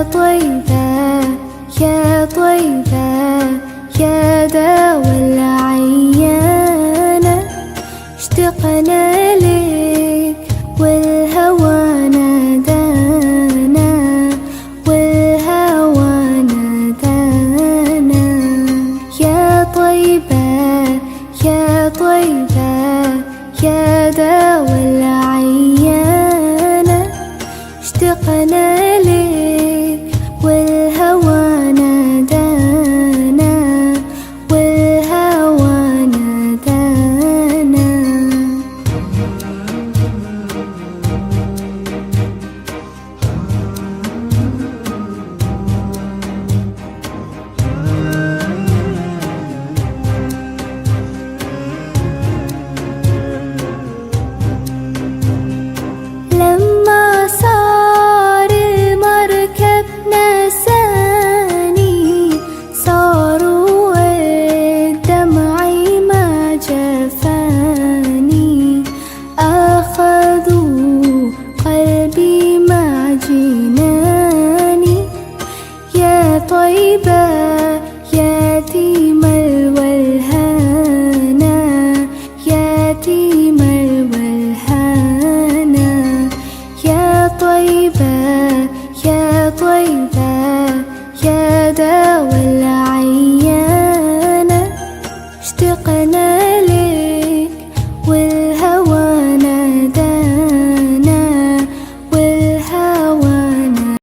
طيبة يا طيبة يا دوا العيانة، اشتقنا لك والهوى نادانا، والهوى نادانا. يا طيبة يا طيبة يا دوا العيانة، اشتقنا لك والهوى نادانا، والهوى نادانا. لما صار المركب نساني، صاروا الدمعي ما جفاني، أخذوا قلبي مع جناني. يا طيبة يتيم الولهانا، يتيم الولهانا. يا طيبة يا طيبة يا دوا العيانة، اشتقنا